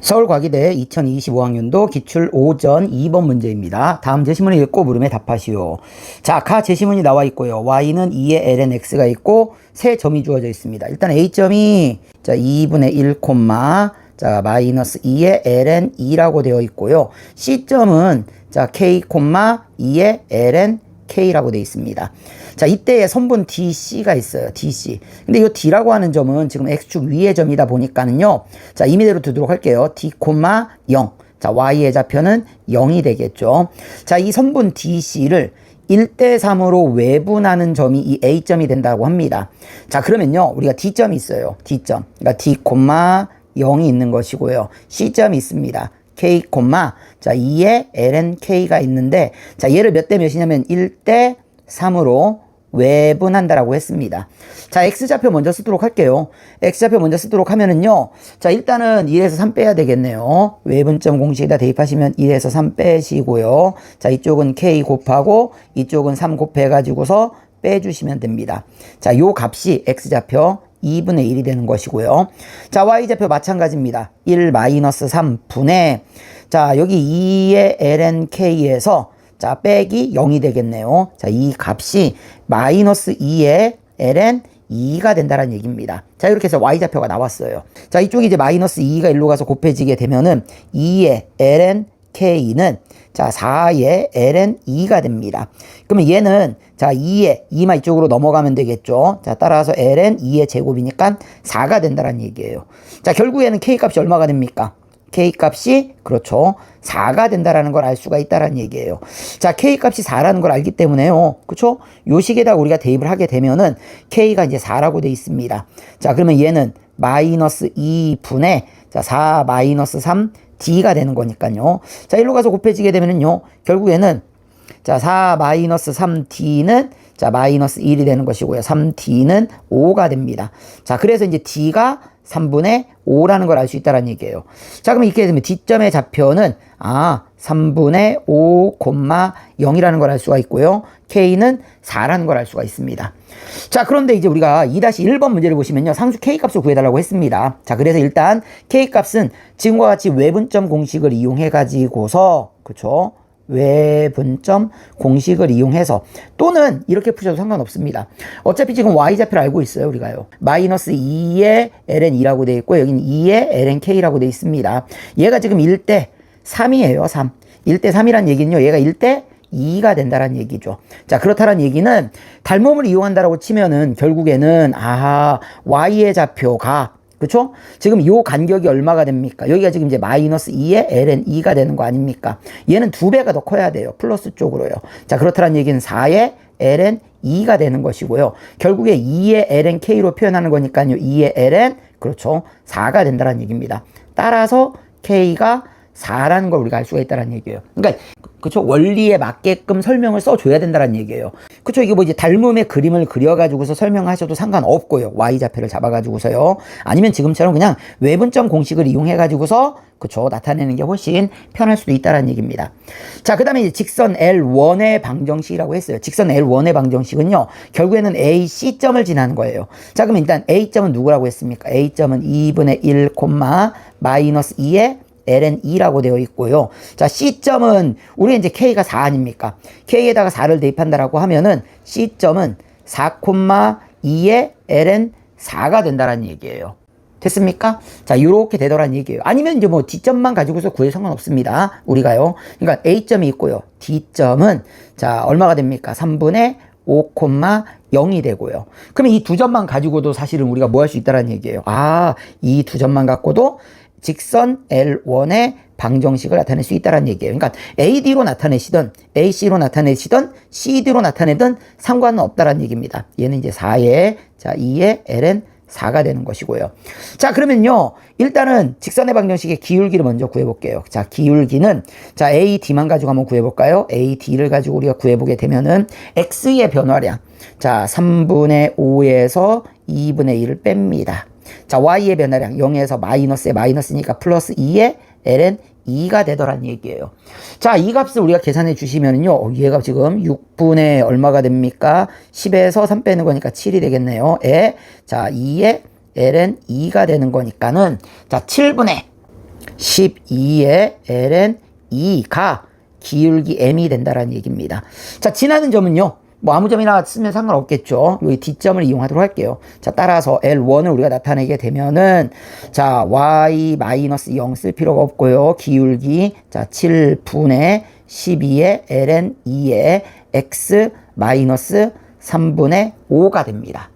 서울과기대 2025학년도 기출 오전 2번 문제입니다. 다음 제시문을 읽고 물음에 답하시오. 자, 가 제시문이 나와 있고요. y는 2의 ln x가 있고 세 점이 주어져 있습니다. 일단 a점이 자 2분의 1, 자 마이너스 2의 ln 2라고 되어 있고요. c점은 자 k, 2의 ln K라고 되어 있습니다. 자, 이때에 선분 DC가 있어요. DC. 근데 이 D라고 하는 점은 지금 X축 위의 점이다 보니까는요. 자, 임의대로 두도록 할게요. D, 0. 자, Y의 좌표는 0이 되겠죠. 자, 이 선분 DC를 1대3으로 외분하는 점이 이 A점이 된다고 합니다. 자, 그러면요. 우리가 D점이 있어요. D점. 그러니까 D, 0이 있는 것이고요. C점이 있습니다. K, 자, 2의 ln K가 있는데, 자, 얘를 몇 대 몇이냐면 1대 3으로 외분한다라고 했습니다. 자, X좌표 먼저 쓰도록 할게요. X좌표 먼저 쓰도록 하면은요, 자, 일단은 1에서 3 빼야 되겠네요. 외분점 공식에다 대입하시면 1에서 3 빼시고요. 자, 이쪽은 K 곱하고 이쪽은 3 곱해가지고서 빼주시면 됩니다. 자, 요 값이 X좌표 2분의 1이 되는 것이고요. 자, Y좌표 마찬가지입니다. 1 마이너스 3분의 자, 여기 2의 ln K에서 자, 빼기 0이 되겠네요. 자, 이 값이 마이너스 2의 ln 2가 된다는 얘기입니다. 자, 이렇게 해서 Y좌표가 나왔어요. 자, 이쪽이 이제 마이너스 2가 일로 가서 곱해지게 되면은 2의 ln K는 자, 4의 ln 2가 됩니다. 그러면 얘는 자, 2만 이쪽으로 넘어가면 되겠죠. 자, 따라서 ln 2의 제곱이니까 4가 된다는 얘기예요. 자, 결국에는 K값이 얼마가 됩니까? K값이 그렇죠. 4가 된다라는 걸 알 수가 있다라는 얘기예요. 자, K값이 4라는 걸 알기 때문에요. 그렇죠? 요 식에다가 우리가 대입을 하게 되면은 K가 이제 4라고 돼 있습니다. 자, 그러면 얘는 마이너스 2분의 자, 4 마이너스 3 D가 되는 거니까요. 자, 일로 가서 곱해지게 되면은요. 결국에는 자, 4 마이너스 3D는 자, 마이너스 1이 되는 것이고요. 3D는 5가 됩니다. 자, 그래서 이제 D가 3분의 5라는 걸 알 수 있다는 얘기예요. 자, 그러면 이렇게 되면 D점의 좌표는 3분의 5, 0이라는 걸 알 수가 있고요. K는 4라는 걸 알 수가 있습니다. 자, 그런데 이제 우리가 2-1번 문제를 보시면요. 상수 K값을 구해달라고 했습니다. 자, 그래서 일단 K값은 지금과 같이 외분점 공식을 이용해가지고서, 그쵸? 외분점 공식을 이용해서 또는 이렇게 푸셔도 상관없습니다. 어차피 지금 Y좌표를 알고 있어요. 우리가요. 마이너스 2의 ln 2라고 되어 있고 여기는 2의 ln K라고 되어 있습니다. 얘가 지금 1대 3이에요. 3. 1대 3이란 얘기는요. 얘가 1대 2가 된다는 얘기죠. 자, 그렇다는 얘기는 닮음을 이용한다라고 치면은 결국에는 Y의 좌표가 그렇죠? 지금 요 간격이 얼마가 됩니까? 여기가 지금 이제 마이너스 2의 ln 2가 되는 거 아닙니까? 얘는 2배가 더 커야 돼요. 플러스 쪽으로요. 자, 그렇다는 얘기는 4의 ln 2가 되는 것이고요. 결국에 2의 ln K로 표현하는 거니까요. 2의 ln 그렇죠. 4가 된다는 얘기입니다. 따라서 K가 4라는 걸 우리가 알 수가 있다는 얘기예요. 그러니까 그쵸? 원리에 맞게끔 설명을 써줘야 된다는 얘기예요. 그쵸? 이게 뭐 이제 닮음의 그림을 그려가지고서 설명하셔도 상관없고요. Y좌표를 잡아가지고서요. 아니면 지금처럼 그냥 외분점 공식을 이용해가지고서 그쵸? 나타내는 게 훨씬 편할 수도 있다는 얘기입니다. 자, 그 다음에 이제 직선 L1의 방정식이라고 했어요. 직선 L1의 방정식은요. 결국에는 A, C점을 지나는 거예요. 자, 그럼 일단 A점은 누구라고 했습니까? A점은 2분의 1, 마이너스 2의 ln 2라고 되어 있고요. 자, C점은 우리 이제 K가 4 아닙니까? K에다가 4를 대입한다라고 하면은 C점은 4, 2의 ln 4가 된다라는 얘기예요. 됐습니까? 자, 요렇게 되더라는 얘기예요. 아니면 이제 뭐 D점만 가지고서 구해 상관없습니다. 우리가요. 그러니까 A점이 있고요. D점은 자, 얼마가 됩니까? 3분의 5, 0이 되고요. 그러면 이 두 점만 가지고도 사실은 우리가 뭐 할 수 있다라는 얘기예요. 이 두 점만 갖고도 직선 L1의 방정식을 나타낼 수 있다는 얘기예요. 그러니까 AD로 나타내시든 AC로 나타내시든 CD로 나타내든 상관은 없다는 얘기입니다. 얘는 이제 4의 자 2의 ln 4가 되는 것이고요. 자, 그러면요. 일단은 직선의 방정식의 기울기를 먼저 구해볼게요. 자, 기울기는 자 AD만 가지고 한번 구해볼까요? AD를 가지고 우리가 구해보게 되면은 X의 변화량 자 3분의 5에서 2분의 1을 뺍니다. 자, Y의 변화량 0에서 마이너스에 마이너스니까 플러스 2의 ln 2가 되더란 얘기예요. 자, 이 값을 우리가 계산해 주시면은요, 얘가 지금 6분의 얼마가 됩니까? 10에서 3 빼는 거니까 7이 되겠네요. 자, 2의 ln 2가 되는 거니까는 자, 7분의 12의 ln 2가 기울기 m이 된다라는 얘기입니다. 자, 지나는 점은요. 뭐 아무 점이나 쓰면 상관없겠죠. 여기 D점을 이용하도록 할게요. 자, 따라서 L1을 우리가 나타내게 되면은 자, y-0 쓸 필요가 없고요. 기울기 자, 7분의 12의 ln 2의 x 3분의 5가 됩니다.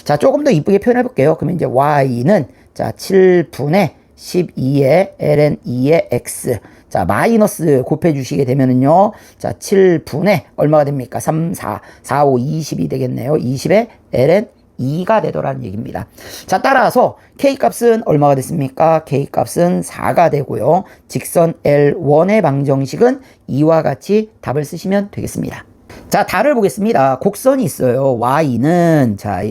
자, 조금 더 이쁘게 표현해 볼게요. 그러면 이제 y는 자, 7분의 12의 ln 2의 x 자, 마이너스 곱해 주시게 되면은요. 자, 7분의 얼마가 됩니까? 3, 4, 5, 20이 되겠네요. 20의 ln 2가 되더라는 얘기입니다. 자, 따라서 k 값은 얼마가 됐습니까? k 값은 4가 되고요. 직선 L1의 방정식은 이와 같이 답을 쓰시면 되겠습니다. 자, 달을 보겠습니다. 곡선이 있어요. y는 자,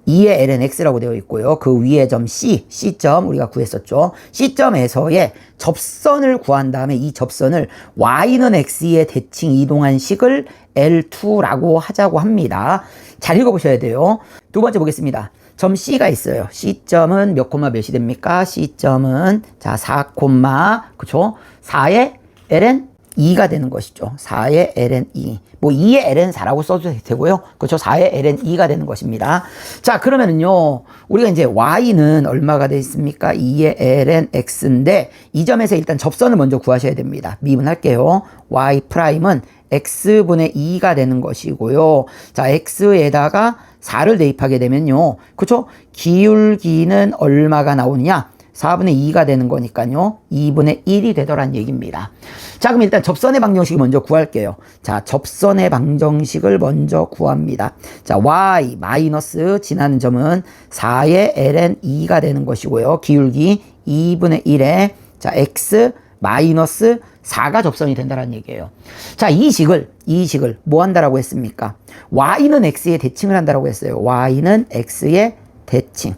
2의 ln x라고 되어 있고요. 그 위에 점 C점 우리가 구했었죠. C점에서의 접선을 구한 다음에 이 접선을 y는 x의 대칭 이동한 식을 L2라고 하자고 합니다. 잘 읽어보셔야 돼요. 두 번째 보겠습니다. 점 C가 있어요. C점은 몇 콤마 몇이 됩니까? C점은 자 4 콤마 그쵸? 4의 ln 2가 되는 것이죠. 4의 ln 2. 뭐 2의 ln 4라고 써도 되고요. 그렇죠. 4의 ln 2가 되는 것입니다. 자, 그러면은요. 우리가 이제 y는 얼마가 돼 있습니까? 2의 ln x인데 이 점에서 일단 접선을 먼저 구하셔야 됩니다. 미분할게요. y 프라임은 x분의 2가 되는 것이고요. 자, x에다가 4를 대입하게 되면요. 그렇죠? 기울기는 얼마가 나오느냐? 4분의 2가 되는 거니까요. 2분의 1이 되더란 얘기입니다. 자, 그럼 일단 접선의 방정식을 먼저 구할게요. 자, 접선의 방정식을 먼저 구합니다. 자, y 마이너스 지나는 점은 4의 ln 2가 되는 것이고요. 기울기 2분의 1에 자, x 마이너스 4가 접선이 된다는 얘기예요. 자, 이 식을 뭐 한다라고 했습니까? y는 x의 대칭을 한다라고 했어요. y는 x의 대칭.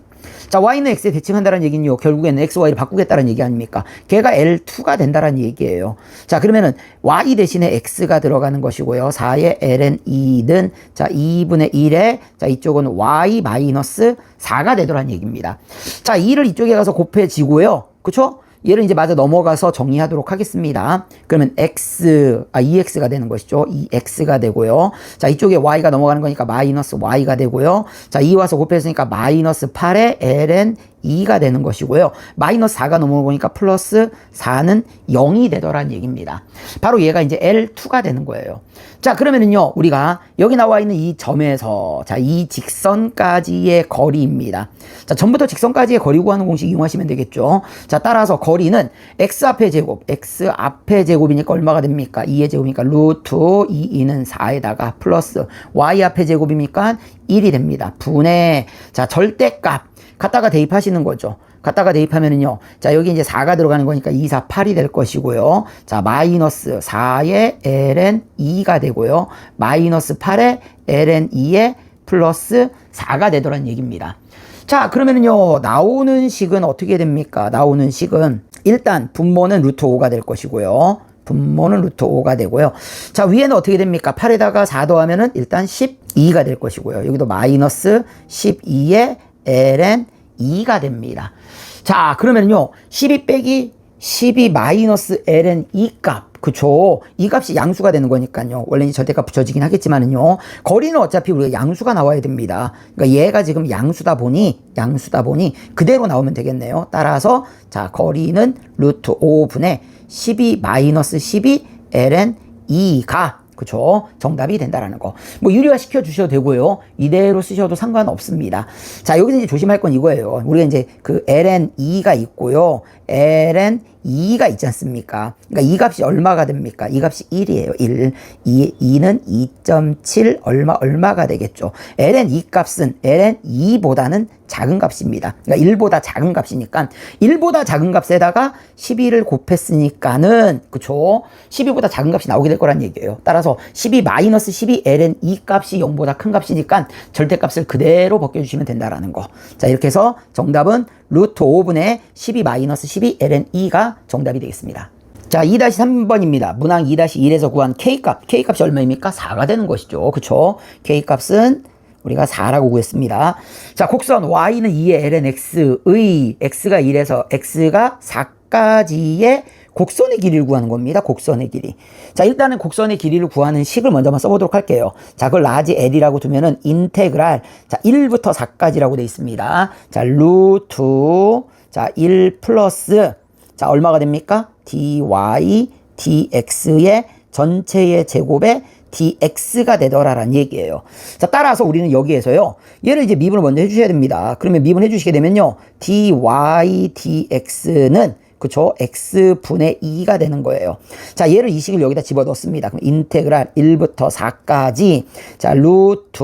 자, y는 x에 대칭한다는 얘기는요, 결국에는 x, y를 바꾸겠다는 얘기 아닙니까? 걔가 L2가 된다는 얘기예요. 자, 그러면은 y 대신에 x가 들어가는 것이고요. 4의 ln 2는 자, 2분의 1에 자, 이쪽은 y 마이너스 4가 되더란 얘기입니다. 자, 2를 이쪽에 가서 곱해지고요. 그쵸? 얘를 이제 마저 넘어가서 정리하도록 하겠습니다. 그러면 EX가 되는 것이죠. EX가 되고요. 자, 이쪽에 Y가 넘어가는 거니까 마이너스 Y가 되고요. 자, 2 와서 곱했으니까 마이너스 8의 ln 2가 되는 것이고요. 마이너스 4가 넘어오니까 플러스 4는 0이 되더란 얘기입니다. 바로 얘가 이제 L2가 되는 거예요. 자, 그러면은요, 우리가 여기 나와 있는 이 점에서 자, 이 직선까지의 거리입니다. 자, 전부터 직선까지의 거리 구하는 공식 이용하시면 되겠죠. 자, 따라서 거리는 x 앞의 제곱이니까 얼마가 됩니까? 2의 제곱이니까 루트 2는 4에다가 플러스 y 앞의 제곱이니까 1이 됩니다. 분의 자, 절대값 갖다가 대입하시는 거죠. 갖다가 대입하면은요. 자, 여기 이제 4가 들어가는 거니까 2, 4, 8이 될 것이고요. 자, 마이너스 4의 ln 2가 되고요. 마이너스 8의 ln 2의 플러스 4가 되더란 얘기입니다. 자, 그러면은요. 나오는 식은 어떻게 됩니까? 나오는 식은 일단 분모는 루트 5가 될 것이고요. 분모는 루트 5가 되고요. 자, 위에는 어떻게 됩니까? 8에다가 4 더하면은 일단 12가 될 것이고요. 여기도 마이너스 12의 ln 2가 됩니다. 자, 그러면요 12 빼기 12 마이너스 ln 2 값, 그쵸? 이 값이 양수가 되는 거니까요. 원래 절대값 붙여지긴 하겠지만은요. 거리는 어차피 우리가 양수가 나와야 됩니다. 그러니까 얘가 지금 양수다 보니 그대로 나오면 되겠네요. 따라서 자, 거리는 루트 5분의 12 마이너스 12 ln 2가 그쵸? 정답이 된다라는 거. 뭐 유리화 시켜 주셔도 되고요. 이대로 쓰셔도 상관없습니다. 자, 여기서 이제 조심할 건 이거예요. 우리가 이제 그 ln2가 있고요. ln2가 있지 않습니까? 그러니까 이 값이 얼마가 됩니까? 이 값이 1이에요. 1. 2는 2.7 얼마가 되겠죠. ln2 값은 ln2보다는 작은 값입니다. 그러니까 1보다 작은 값이니까 1보다 작은 값에다가 12를 곱했으니까는 그쵸? 12보다 작은 값이 나오게 될 거란 얘기예요. 따라서 12 마이너스 12 ln2 값이 0보다 큰 값이니까 절대값을 그대로 벗겨주시면 된다라는 거. 자, 이렇게 해서 정답은 루트 5분의 12 마이너스 12 ln2가 정답이 되겠습니다. 자, 2-3번입니다. 문항 2-1에서 구한 K값이 얼마입니까? 4가 되는 것이죠. 그쵸? K값은 우리가 4라고 구했습니다. 자, 곡선 Y는 2의 ln x의 x가 1에서 x가 4 4가지의 곡선의 길이를 구하는 겁니다. 곡선의 길이. 자, 일단은 곡선의 길이를 구하는 식을 먼저 한번 써보도록 할게요. 자, 그걸 라지 L이라고 두면은 인테그랄, 자, 1부터 4까지라고 돼 있습니다. 자, 루트, 자, 1 플러스, 자, 얼마가 됩니까? dy, dx의 전체의 제곱에 dx가 되더라라는 얘기예요. 자, 따라서 우리는 여기에서요, 얘를 이제 미분을 먼저 해주셔야 됩니다. 그러면 미분해 주시게 되면요, dy, dx는 그쵸? x분의 2가 되는 거예요. 자, 얘를 이 식을 여기다 집어 넣습니다. 그럼 인테그랄 1부터 4까지, 자, 루트,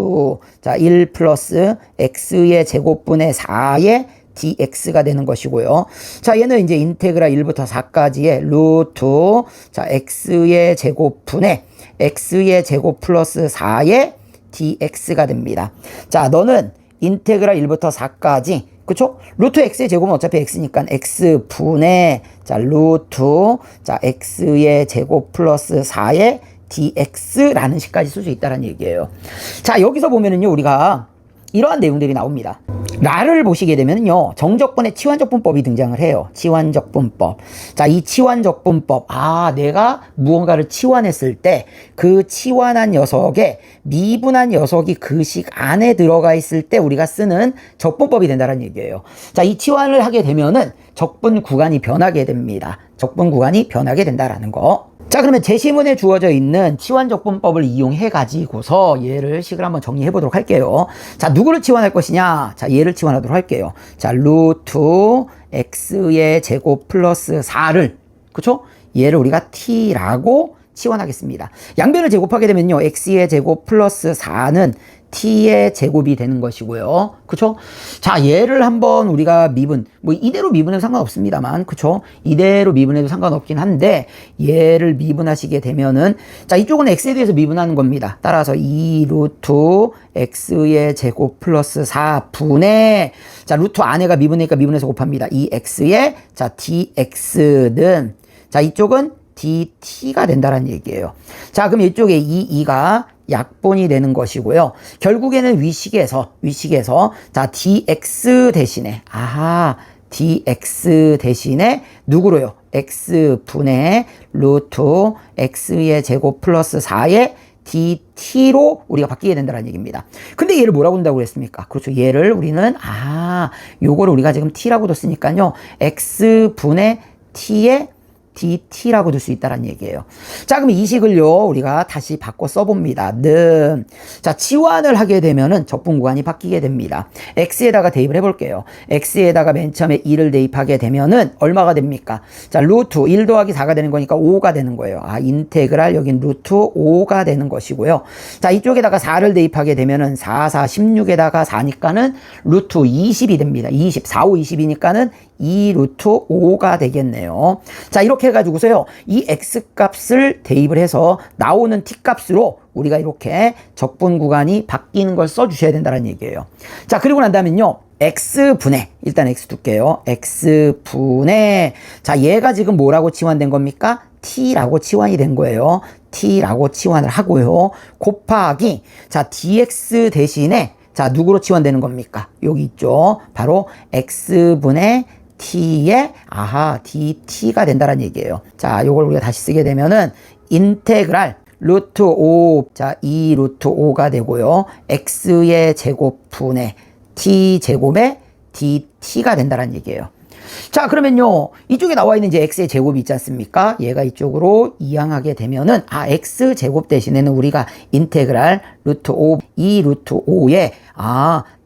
자, 1 플러스 x의 제곱분의 4의 dx가 되는 것이고요. 자, 얘는 이제 인테그랄 1부터 4까지의 루트, 자, x의 제곱분의 x의 제곱 플러스 4의 dx가 됩니다. 자, 너는 인테그랄 1부터 4까지, 그쵸? 루트 x의 제곱은 어차피 x니까 x분의, 자, 루트, 자, x의 제곱 플러스 4의 dx라는 식까지 쓸 수 있다는 얘기예요. 자, 여기서 보면은요, 우리가 이러한 내용들이 나옵니다. 라를 보시게 되면요, 정적분의 치환적분법이 등장을 해요. 치환적분법. 자, 이 치환적분법. 아, 내가 무언가를 치환했을 때 그 치환한 녀석에 미분한 녀석이 그 식 안에 들어가 있을 때 우리가 쓰는 적분법이 된다는 얘기예요. 자, 이 치환을 하게 되면은 적분 구간이 변하게 됩니다. 적분 구간이 변하게 된다라는 거. 자, 그러면 제시문에 주어져 있는 치환적분법을 이용해 가지고서 얘를 식을 한번 정리해 보도록 할게요. 자, 누구를 치환할 것이냐? 자, 얘를 치환하도록 할게요. 자, 루트 x의 제곱 플러스 4를, 그쵸? 얘를 우리가 t라고 치환하겠습니다. 양변을 제곱하게 되면요, x의 제곱 플러스 4는 t의 제곱이 되는 것이고요. 그쵸? 자, 얘를 한번 우리가 미분, 뭐 이대로 미분해도 상관없습니다만, 그쵸? 이대로 미분해도 상관없긴 한데, 얘를 미분하시게 되면은, 자, 이쪽은 x에 대해서 미분하는 겁니다. 따라서 2 루트 x의 제곱 플러스 4분의, 자, 루트 안에가 미분이니까 미분해서 곱합니다. 이 x의, 자, dx는, 자, 이쪽은 dt가 된다는 얘기예요. 자, 그럼 이쪽에 이 2가 약분이 되는 것이고요. 결국에는 위식에서 자, dx 대신에, 아하, dx 대신에 누구로요? x분의 루트 x의 제곱 플러스 4의 dt로 우리가 바뀌게 된다는 얘기입니다. 근데 얘를 뭐라고 한다고 그랬습니까? 그렇죠. 얘를 우리는, 요거를 우리가 지금 t라고 뒀으니까요, x분의 t의 dt라고 둘 수 있다는 얘기예요. 자, 그럼 이 식을요, 우리가 다시 바꿔 써봅니다. 자, 치환을 하게 되면은 적분 구간이 바뀌게 됩니다. x에다가 대입을 해볼게요. x에다가 맨 처음에 2를 대입하게 되면은 얼마가 됩니까? 자, 루트 1 더하기 4가 되는 거니까 5가 되는 거예요. 아, 인테그랄 여긴 루트 5가 되는 것이고요. 자, 이쪽에다가 4를 대입하게 되면은 4, 4, 16에다가 4니까는 루트 20이 됩니다. 20, 4, 5, 20이니까는 2 루트 5가 되겠네요. 자, 이렇게 해가지고서요, 이 x값을 대입을 해서 나오는 t값으로 우리가 이렇게 적분 구간이 바뀌는 걸 써주셔야 된다는 얘기예요. 자, 그리고 난 다음엔요, x분의, 일단 x 둘게요. x분의, 자, 얘가 지금 뭐라고 치환된 겁니까? t라고 치환이 된 거예요. t라고 치환을 하고요. 곱하기, 자, dx 대신에, 자, 누구로 치환되는 겁니까? 여기 있죠. 바로 x분의 t의, dt가 된다는 얘기예요. 자, 요걸 우리가 다시 쓰게 되면은 인테그랄 루트 5, 자, 2 루트 5가 되고요. x의 제곱분의 t 제곱의 dt가 된다는 얘기예요. 자, 그러면요, 이쪽에 나와 있는 이제 x의 제곱이 있지 않습니까? 얘가 이쪽으로 이항하게 되면은, x 제곱 대신에는 우리가 인테그랄 루트 5, 2 루트 5에,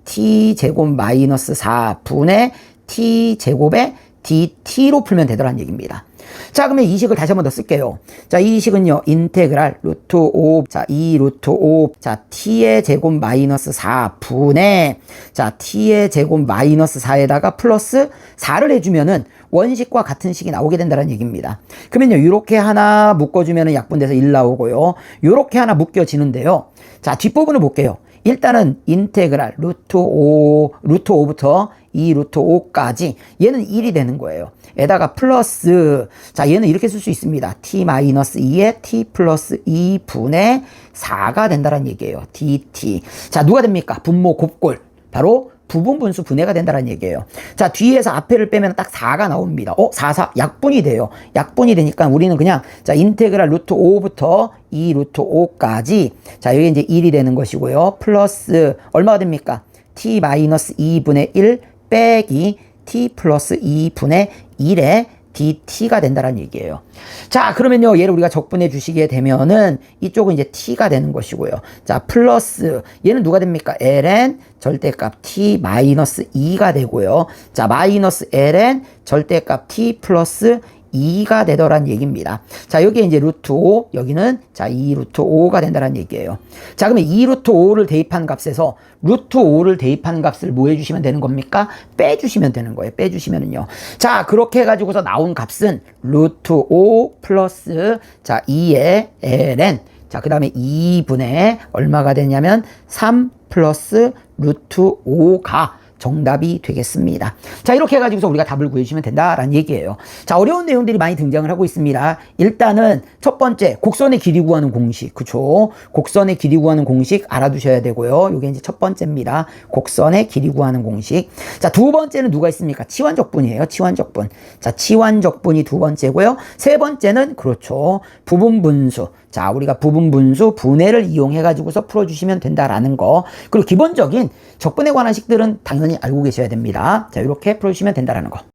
t 제곱 마이너스 4분의 t 제곱의 dt로 풀면 되더라는 얘기입니다. 자, 그러면 이 식을 다시 한 번 더 쓸게요. 자, 이 식은요, 인테그랄 루트 5, 자, 2 루트 5, 자, t의 제곱 마이너스 4분의, 자, t의 제곱 마이너스 4에다가 플러스 4를 해주면은 원식과 같은 식이 나오게 된다는 얘기입니다. 그러면요, 이렇게 하나 묶어주면은 약분돼서 1 나오고요. 이렇게 하나 묶여지는데요. 자, 뒷부분을 볼게요. 일단은 인테그랄 루트 5부터 2 루트 5까지 얘는 1이 되는 거예요. 에다가 플러스, 자, 얘는 이렇게 쓸 수 있습니다. t-2에 t 플러스 2분의 4가 된다는 얘기예요. dt. 자, 누가 됩니까? 분모 곱골. 바로 부분분수 분해가 된다는 얘기예요. 자, 뒤에서 앞에를 빼면 딱 4가 나옵니다. 4 약분이 돼요. 약분이 되니까 우리는 그냥 자, 인테그랄 루트 5부터 2 루트 5까지 자, 여기 이제 1이 되는 것이고요. 플러스 얼마가 됩니까? t 마이너스 2분의 1 빼기 t 플러스 2분의 1에 dt가 된다는 얘기예요. 자, 그러면요, 얘를 우리가 적분해 주시게 되면은 이쪽은 이제 t가 되는 것이고요. 자, 플러스 얘는 누가 됩니까? ln 절대값 t 마이너스 2가 되고요. 자, 마이너스 ln 절대값 t 플러스 2가 되더란 얘기입니다. 자, 여기에 이제 루트 5, 여기는 자, 2 루트 5가 된다는 얘기예요. 자, 그러면 2 루트 5를 대입한 값에서 루트 5를 대입한 값을 뭐 해주시면 되는 겁니까? 빼주시면 되는 거예요. 빼주시면은요. 자, 그렇게 해가지고서 나온 값은 루트 5 플러스 자, 2의 ln 자, 그 다음에 2분의 얼마가 되냐면 3 플러스 루트 5가 정답이 되겠습니다. 자, 이렇게 해가지고서 우리가 답을 구해주시면 된다라는 얘기예요. 자, 어려운 내용들이 많이 등장을 하고 있습니다. 일단은 첫 번째 곡선의 길이 구하는 공식, 그쵸? 곡선의 길이 구하는 공식 알아두셔야 되고요. 이게 이제 첫 번째입니다. 곡선의 길이 구하는 공식. 자, 두 번째는 누가 있습니까? 치환적분이에요. 치환적분. 자, 치환적분이 두 번째고요. 세 번째는 그렇죠. 부분분수. 자, 우리가 부분분수 분해를 이용해가지고서 풀어주시면 된다라는 거. 그리고 기본적인 적분에 관한 식들은 당연히 알고 계셔야 됩니다. 자, 이렇게 풀어주시면 된다라는 거.